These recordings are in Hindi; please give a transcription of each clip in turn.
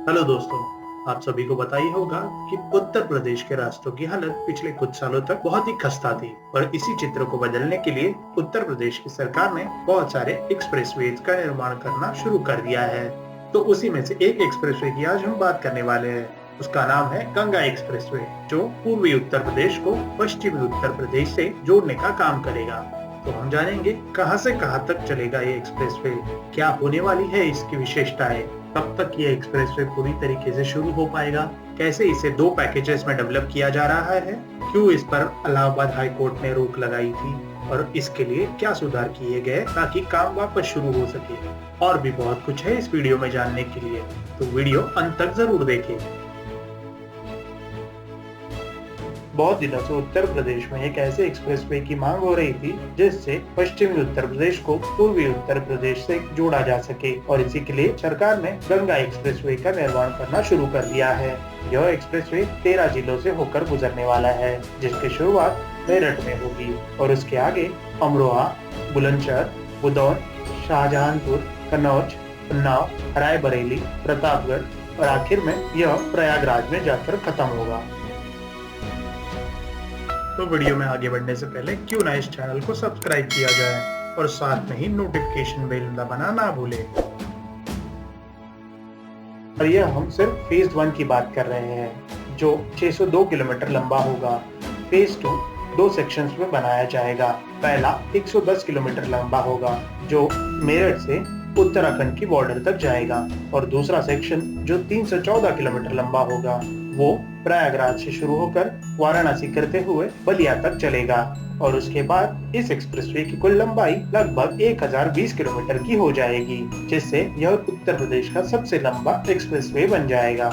हेलो दोस्तों, आप सभी को पता ही होगा कि उत्तर प्रदेश के रास्तों की हालत पिछले कुछ सालों तक बहुत ही खस्ता थी और इसी चित्र को बदलने के लिए उत्तर प्रदेश की सरकार ने बहुत सारे एक्सप्रेसवेज का निर्माण करना शुरू कर दिया है। तो उसी में से एक एक्सप्रेसवे की आज हम बात करने वाले हैं। उसका नाम है गंगा एक्सप्रेसवे, जो पूर्वी उत्तर प्रदेश को पश्चिमी उत्तर प्रदेश से जोड़ने का काम करेगा। तो हम जानेंगे कहां से कहां तक चलेगा ये एक्सप्रेसवे, क्या होने वाली है इसकी विशेषताएं, कब तक ये एक्सप्रेसवे पूरी तरीके से शुरू हो पाएगा, कैसे इसे 2 पैकेजेस में डेवलप किया जा रहा है, क्यों इस पर इलाहाबाद हाई कोर्ट ने रोक लगाई थी और इसके लिए क्या सुधार किए गए ताकि काम वापस शुरू हो सके। और भी बहुत कुछ है इस वीडियो में जानने के लिए, तो वीडियो अंत तक जरूर देखें। बहुत दिनों से उत्तर प्रदेश में एक ऐसे एक्सप्रेसवे की मांग हो रही थी जिससे पश्चिमी उत्तर प्रदेश को पूर्वी उत्तर प्रदेश से जोड़ा जा सके और इसी के लिए सरकार ने गंगा एक्सप्रेसवे का निर्माण करना शुरू कर दिया है। यह एक्सप्रेसवे 13 जिलों से होकर गुजरने वाला है, जिसकी शुरुआत मेरठ में होगी और उसके आगे अमरोहा, बुलंदशहर, बुदौन, शाहजहांपुर, कन्नौज, उन्नाव, रायबरेली, प्रतापगढ़ और आखिर में यह प्रयागराज में जाकर खत्म होगा। तो वीडियो में आगे बढ़ने से पहले क्यों ना इस चैनल को सब्सक्राइब किया जाए और साथ में ही नोटिफिकेशन बेल दबाना ना भूलें। और यह हम सिर्फ फेज 1 की बात कर रहे हैं, जो 602 किलोमीटर लंबा होगा। फेज 2 2 सेक्शंस में बनाया जाएगा। पहला 110 किलोमीटर लंबा होगा, जो मेरठ से उत्तराखंड की बॉर्डर तक जाएगा और दूसरा सेक्शन जो 314 किलोमीटर लंबा होगा वो प्रयागराज से शुरू होकर वाराणसी करते हुए बलिया तक चलेगा और उसके बाद इस एक्सप्रेसवे की कुल लंबाई लगभग 1020 किलोमीटर की हो जाएगी, जिससे यह उत्तर प्रदेश का सबसे लंबा एक्सप्रेसवे बन जाएगा।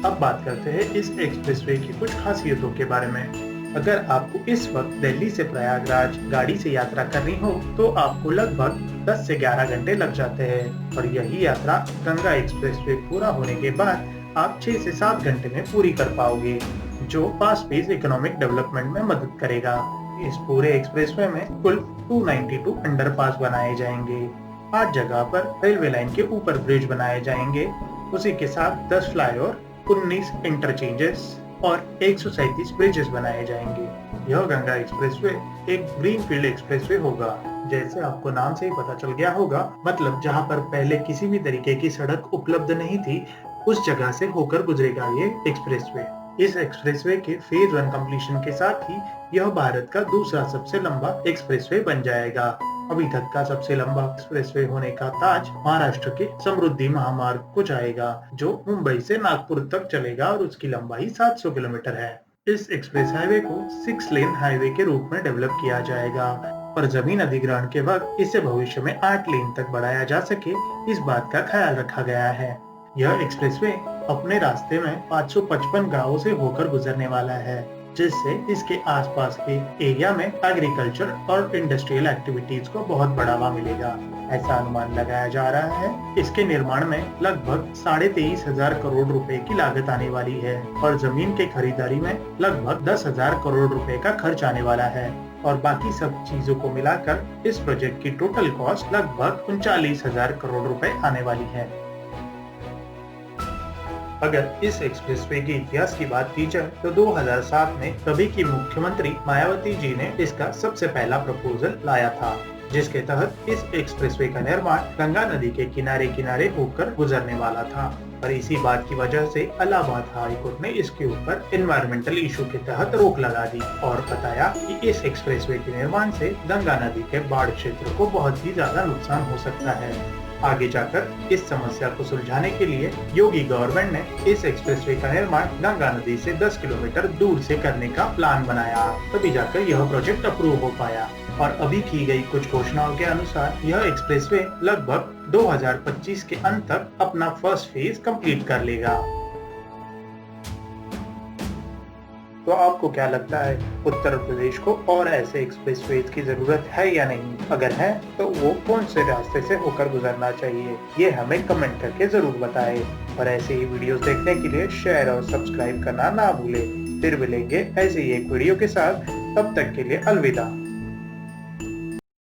अब बात करते हैं इस एक्सप्रेसवे की कुछ खासियतों के बारे में। अगर आपको इस वक्त दिल्ली से प्रयागराज गाड़ी से यात्रा करनी हो तो आपको लगभग 10 से 11 घंटे लग जाते हैं और यही यात्रा गंगा एक्सप्रेसवे पूरा होने के बाद आप 6 से 7 घंटे में पूरी कर पाओगे, जो फास्ट पेस इकोनॉमिक डेवलपमेंट में मदद करेगा। इस पूरे एक्सप्रेसवे में कुल 292 अंडरपास बनाए जाएंगे, 8 जगह पर रेलवे लाइन के ऊपर ब्रिज बनाए जाएंगे, उसी के साथ 10 फ्लाईओवर, 19 इंटरचेंजेस और 137 ब्रिजेस बनाए जाएंगे। यह गंगा एक्सप्रेसवे एक ग्रीनफील्ड एक्सप्रेसवे होगा। जैसे आपको नाम से ही पता चल गया होगा, मतलब जहां पर पहले किसी भी तरीके की सड़क उपलब्ध नहीं थी, उस जगह से होकर गुजरेगा ये एक्सप्रेसवे। इस एक्सप्रेसवे के फेज 1 कंप्लीशन के साथ ही यह भारत का दूसरा सबसे लंबा एक्सप्रेसवे बन जाएगा। अभी तक का सबसे लंबा एक्सप्रेसवे होने का ताज महाराष्ट्र के समृद्धि महामार्ग को जाएगा, जो मुंबई से नागपुर तक चलेगा और उसकी लंबाई 700 किलोमीटर है। इस एक्सप्रेस हाईवे को 6 लेन हाईवे के रूप में डेवलप किया जाएगा और जमीन अधिग्रहण के वक्त इसे भविष्य में 8 लेन तक बढ़ाया जा सके, इस बात का ख्याल रखा गया है। यह एक्सप्रेसवे अपने रास्ते में 555 गांवों से होकर गुजरने वाला है, जिससे इसके आसपास के एरिया में एग्रीकल्चर और इंडस्ट्रियल एक्टिविटीज को बहुत बढ़ावा मिलेगा, ऐसा अनुमान लगाया जा रहा है। इसके निर्माण में लगभग 23,500 करोड़ रुपए की लागत आने वाली है और जमीन के खरीदारी में लगभग 10,000 करोड़ रुपए का खर्च आने वाला है और बाकी सब चीजों को मिलाकर इस प्रोजेक्ट की टोटल कॉस्ट लगभग 39,000 करोड़ रुपए आने वाली है। अगर इस एक्सप्रेसवे के इतिहास की बात की जाए तो 2007 में तभी की मुख्यमंत्री मायावती जी ने इसका सबसे पहला प्रपोजल लाया था, जिसके तहत इस एक्सप्रेसवे का निर्माण गंगा नदी के किनारे किनारे होकर गुजरने वाला था। और इसी बात की वजह से इलाहाबाद हाई कोर्ट ने इसके ऊपर एनवायरमेंटल इशू के तहत रोक लगा दी और बताया कि इस एक्सप्रेसवे के निर्माण से गंगा नदी के बाढ़ क्षेत्र को बहुत ही ज्यादा नुकसान हो सकता है। आगे जाकर इस समस्या को सुलझाने के लिए योगी गवर्नमेंट ने इस एक्सप्रेसवे का निर्माण गंगा नदी से 10 किलोमीटर दूर से करने का प्लान बनाया, तभी जाकर यह प्रोजेक्ट अप्रूव हो पाया और अभी की गई कुछ घोषणाओं के अनुसार यह एक्सप्रेसवे लगभग 2025 के अंत तक अपना फर्स्ट फेज कंप्लीट कर लेगा। तो आपको क्या लगता है, उत्तर प्रदेश को और ऐसे एक्सप्रेसवेज की जरूरत है या नहीं? अगर है तो वो कौन से रास्ते से होकर गुजरना चाहिए, ये हमें कमेंट करके जरूर बताएं। और ऐसे ही वीडियोस देखने के लिए शेयर और सब्सक्राइब करना ना भूलें। फिर मिलेंगे ऐसे ही एक वीडियो के साथ, तब तक के लिए अलविदा।